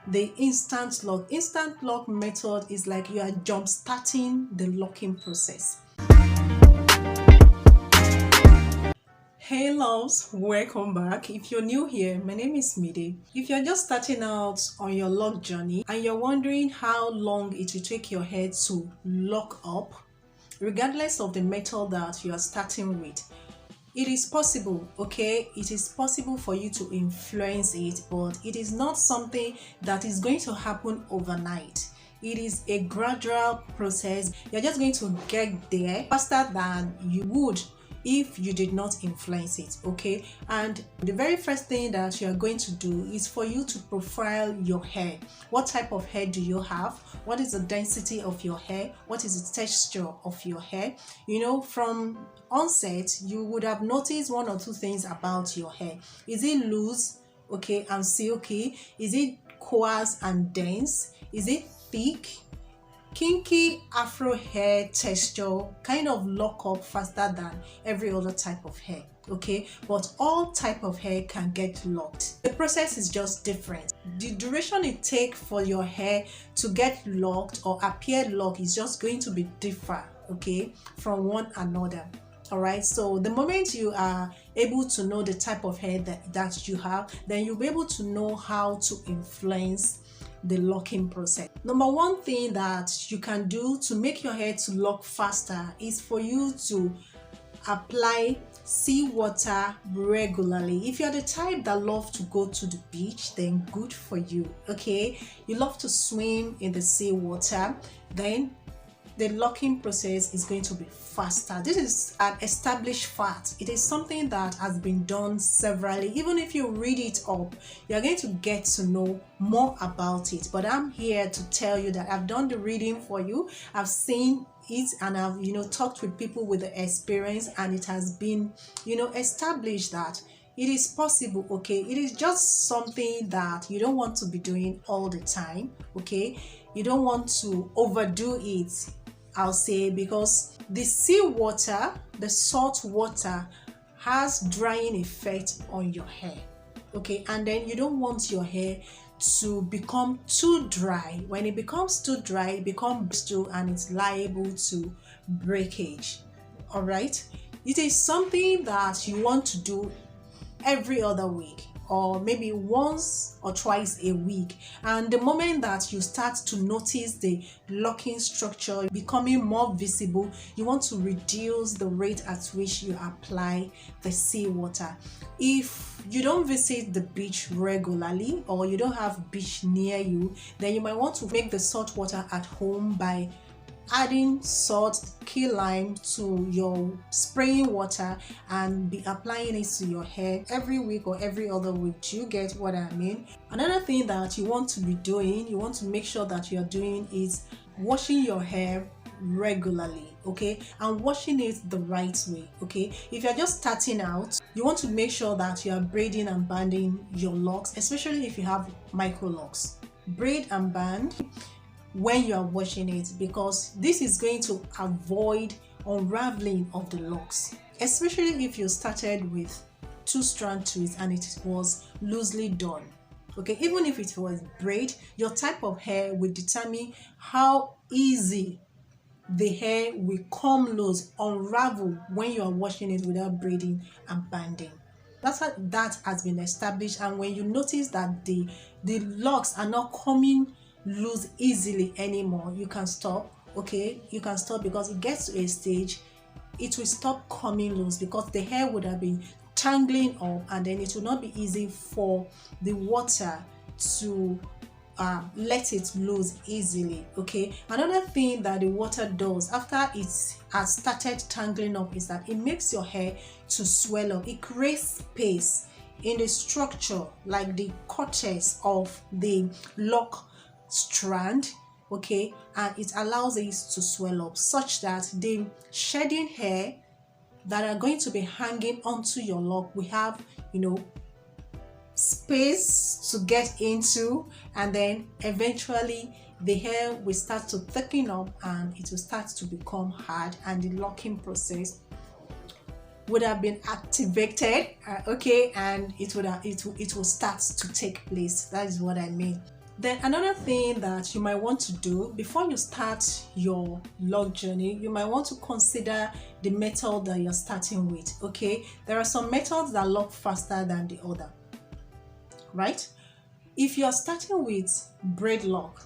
the instant lock. Instant lock method is like you are jump starting the locking process. Hey loves, welcome back. If you're new here, my name is Mide. If you're just starting out on your lock journey and you're wondering how long it will take your hair to lock up, regardless of the method that you are starting with, it is possible, okay? It is possible for you to influence it, but it is not something that is going to happen overnight. It is a gradual process. You're just going to get there faster than you would if you did not influence it, okay? And the very first thing that you are going to do is for you to profile your hair. What type of hair do you have? What is the density of your hair? What is the texture of your hair? You know, from onset, you would have noticed one or two things about your hair. Is it loose, okay, and silky? Is it coarse and dense? Is it thick? Kinky afro hair texture kind of lock up faster than every other type of hair, okay? But all type of hair can get locked. The process is just different. The duration it takes for your hair to get locked or appear locked is just going to be different, okay, from one another. All right, so the moment you are able to know the type of hair that you have, then you'll be able to know how to influence the locking process. Number one thing that you can do to make your hair to lock faster is for you to apply seawater regularly. If you're the type that love to go to the beach, then good for you, okay? You love to swim in the seawater, then the locking process is going to be faster. This is an established fact. It is something that has been done severally. Even if you read it up, you're going to get to know more about it. But I'm here to tell you that I've done the reading for you. I've seen it and I've talked with people with the experience, and it has been established that it is possible, okay? It is just something that you don't want to be doing all the time, okay? You don't want to overdo it, I'll say, because the seawater, the salt water, has drying effect on your hair, okay? And then you don't want your hair to become too dry. When it becomes too dry, it becomes brittle and it's liable to breakage. All right, it is something that you want to do every other week, or maybe once or twice a week. And the moment that you start to notice the locking structure becoming more visible, you want to reduce the rate at which you apply the seawater. If you don't visit the beach regularly, or you don't have beach near you, then you might want to make the salt water at home by adding salt, key lime to your spraying water and be applying it to your hair every week or every other week. Do you get what I mean? Another thing that you want to be doing, you want to make sure that you're doing, is washing your hair regularly, okay? And washing it the right way, okay? If you're just starting out, you want to make sure that you are braiding and banding your locks, especially if you have micro locks. Braid and band when you are washing it, because this is going to avoid unraveling of the locks, especially if you started with 2-strand twist and it was loosely done, okay? Even if it was braid, your type of hair will determine how easy the hair will come loose, unravel when you are washing it without braiding and banding. That has been established. And when you notice that the locks are not coming loose easily anymore, you can stop, okay? You can stop, because it gets to a stage it will stop coming loose, because the hair would have been tangling up, and then it will not be easy for the water to let it loose easily, okay? Another thing that the water does after it has started tangling up is that it makes your hair to swell up. It creates space in the structure, like the cortex of the lock strand, okay? And it allows it to swell up such that the shedding hair that are going to be hanging onto your lock will have space to get into, and then eventually the hair will start to thicken up and it will start to become hard, and the locking process would have been activated, okay, and it will start to take place. That is what I mean. Then another thing that you might want to do before you start your lock journey, you might want to consider the method that you're starting with. Okay, there are some methods that lock faster than the other, right? If you're starting with braid lock,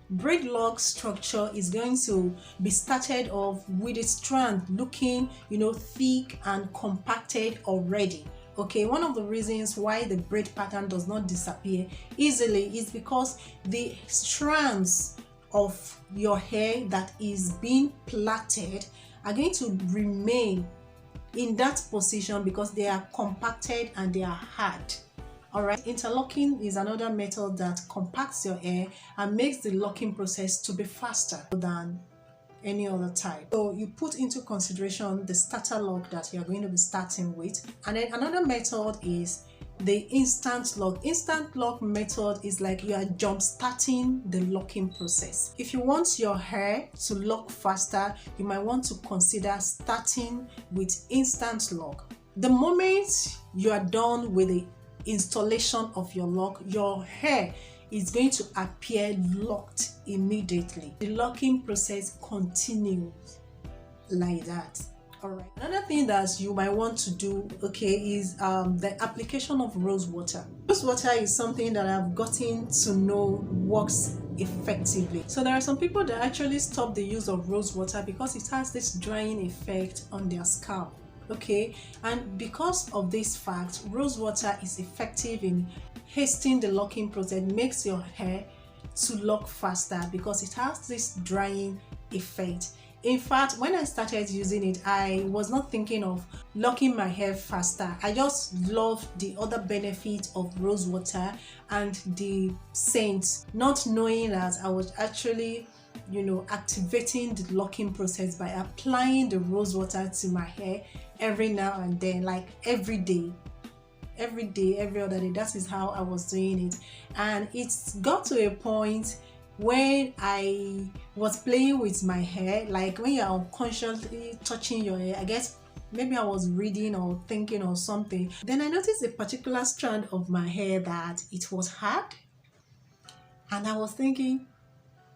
braid lock structure is going to be started off with a strand looking, thick and compacted already. Okay, one of the reasons why the braid pattern does not disappear easily is because the strands of your hair that is being plaited are going to remain in that position because they are compacted and they are hard. Alright, interlocking is another method that compacts your hair and makes the locking process to be faster than any other type. So you put into consideration the starter lock that you're going to be starting with. And then another method is the instant lock. Instant lock method is like you are jump starting the locking process. If you want your hair to lock faster, you might want to consider starting with instant lock. The moment you are done with the installation of your lock, your hair is going to appear locked immediately. The locking process continues like that. All right, another thing that you might want to do, okay, is the application of rose water. Rose water is something that I've gotten to know works effectively. So there are some people that actually stop the use of rose water because it has this drying effect on their scalp. Okay, and because of this fact, rose water is effective in hastening the locking process, makes your hair to lock faster because it has this drying effect. In fact, when I started using it, I was not thinking of locking my hair faster. I just loved the other benefits of rose water and the scent, not knowing that I was actually activating the locking process by applying the rose water to my hair every now and then, like every day, every other day. That is how I was doing it. And it's got to a point when I was playing with my hair, like when you're unconsciously touching your hair, I guess maybe I was reading or thinking or something. Then I noticed a particular strand of my hair that it was hard. And I was thinking,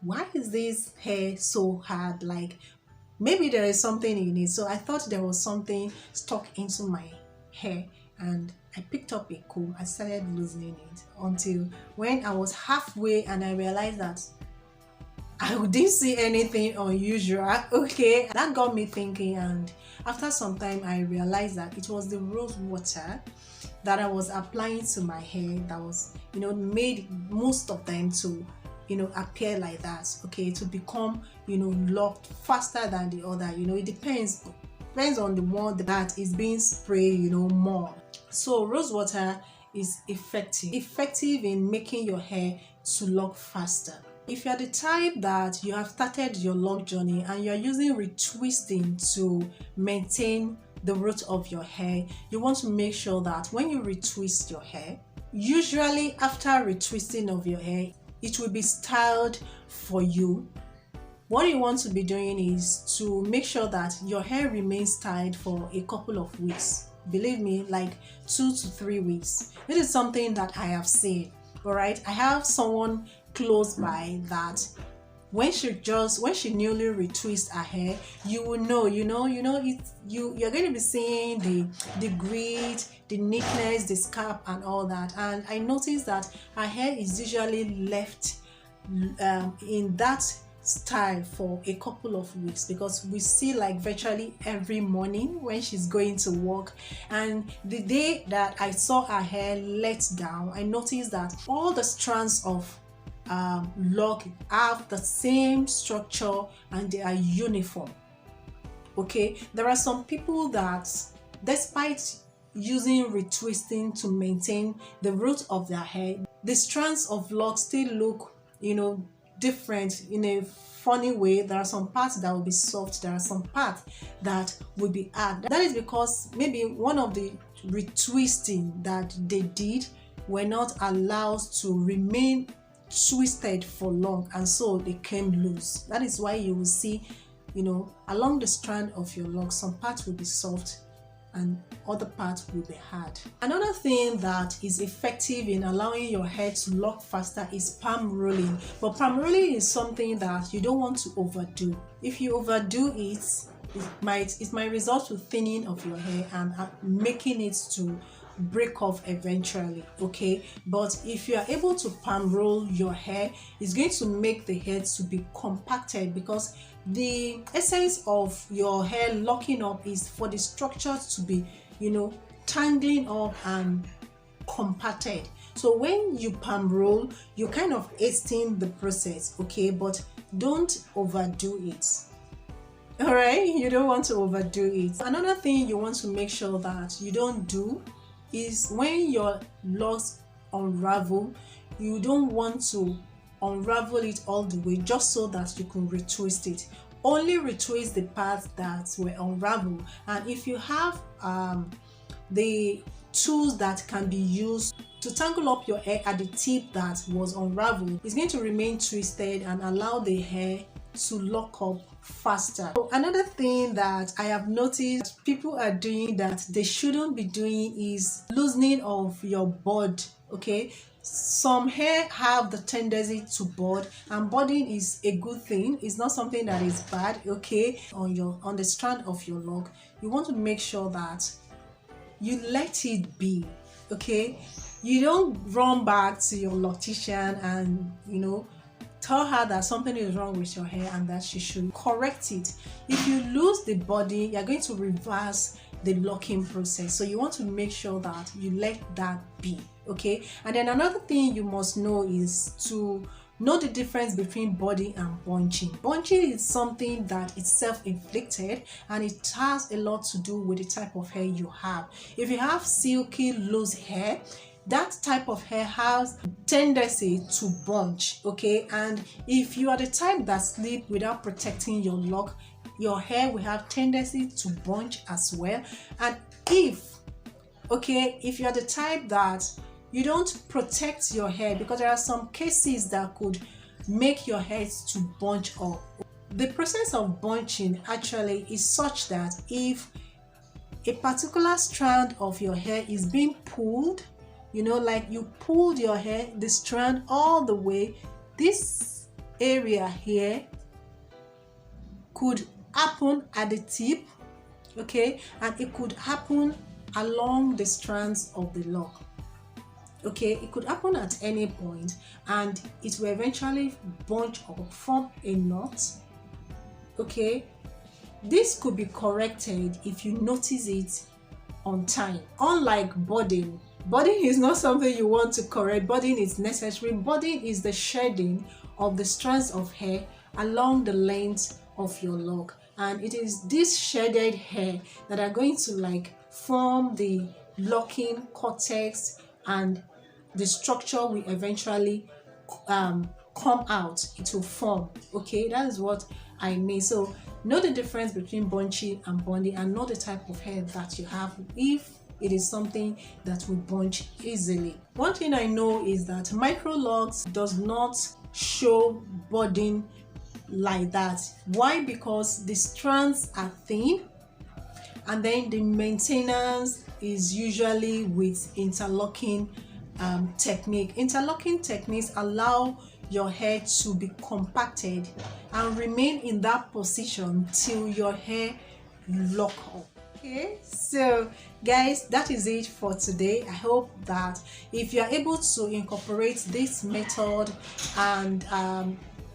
why is this hair so hard? Like maybe there is something in it. So I thought there was something stuck into my hair, and I picked up a comb. I started loosening it until when I was halfway and I realized that I didn't see anything unusual. Okay, that got me thinking, and after some time I realized that it was the rose water that I was applying to my hair that was made most of them to appear like that, okay, to become locked faster than the other. It depends on the one that is being sprayed more. So rose water is effective in making your hair to lock faster. If you're the type that you have started your lock journey and you're using retwisting to maintain the root of your hair, you want to make sure that when you retwist your hair, usually after retwisting of your hair, it will be styled for you. What you want to be doing is to make sure that your hair remains styled for a couple of weeks. Believe me, like 2 to 3 weeks. This is something that I have seen. All right, I have someone close by that when she newly retwists her hair, you will know, you're going to be seeing the grit, the neatness, the scalp and all that. And I noticed that her hair is usually left in that style for a couple of weeks because we see like virtually every morning when she's going to work. And the day that I saw her hair let down, I noticed that all the strands of lock have the same structure and they are uniform. Okay, there are some people that despite using retwisting to maintain the root of their hair, the strands of locks still look different in a funny way. There are some parts that will be soft, there are some parts that will be hard. That is because maybe one of the retwisting that they did were not allowed to remain twisted for long, and so they came loose. That is why you will see along the strand of your lock, some parts will be soft, and other parts will be hard. Another thing that is effective in allowing your hair to lock faster is palm rolling. But palm rolling is something that you don't want to overdo. If you overdo it, it might result with thinning of your hair and making it to break off eventually. Okay, but if you are able to palm roll your hair, it's going to make the hair to be compacted, because the essence of your hair locking up is for the structure to be, you know, tangling up and compacted. So when you palm roll, you kind of hasten the process, okay, but don't overdo it. All right, you don't want to overdo it. Another thing you want to make sure that you don't do is when your locks unravel, you don't want to unravel it all the way just so that you can retwist it. Only retwist the parts that were unraveled, and if you have the tools that can be used to tangle up your hair at the tip that was unraveled, it's going to remain twisted and allow the hair to lock up faster. So another thing that I have noticed people are doing that they shouldn't be doing is loosening of your bud. Okay, some hair have the tendency to bud, and budding is a good thing. It's not something that is bad. Okay, on the strand of your lock, you want to make sure that you let it be. Okay, you don't run back to your loctician and, you know, tell her that something is wrong with your hair and that she should correct it. If you lose the body, you're going to reverse the locking process. So you want to make sure that you let that be. Okay, and then another thing you must know is to know the difference between budding and bunching. Bunching is something that is self-inflicted, and it has a lot to do with the type of hair you have. If you have silky loose hair, that type of hair has tendency to bunch. Okay, and if you are the type that sleep without protecting your lock, your hair will have tendency to bunch as well. And if you are the type that you don't protect your hair, because there are some cases that could make your hair to bunch up. The process of bunching actually is such that if a particular strand of your hair is being pulled, you know, like you pulled your hair, the strand all the way, this area here could happen at the tip, okay, and it could happen along the strands of the lock. Okay, it could happen at any point, and it will eventually bunch up, form a knot. Okay, this could be corrected if you notice it on time. Unlike budding is not something you want to correct. Budding is necessary. Budding is the shedding of the strands of hair along the length of your lock, and it is this shaded hair that are going to like form the locking cortex, and the structure will eventually come out. It will form. Okay, that is what I mean. So know the difference between bunching and bonding, and know the type of hair that you have if it is something that will bunch easily. One thing I know is that micro locks does not show budding like that. Why? Because the strands are thin, and then the maintenance is usually with interlocking technique. Interlocking techniques allow your hair to be compacted and remain in that position till your hair lock up. Okay, so guys, that is it for today. I hope that if you are able to incorporate this method and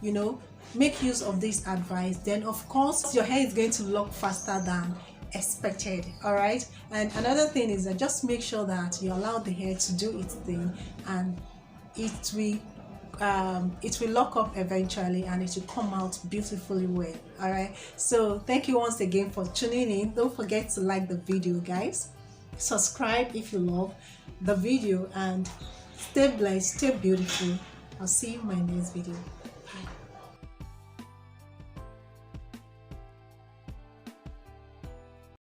you know, make use of this advice, then of course your hair is going to lock faster than expected. All right, and another thing is that just make sure that you allow the hair to do its thing, and it will lock up eventually, and it will come out beautifully well. All right, so thank you once again for tuning in. Don't forget to like the video, guys. Subscribe if you love the video, and stay blessed, stay beautiful. I'll see you in my next video.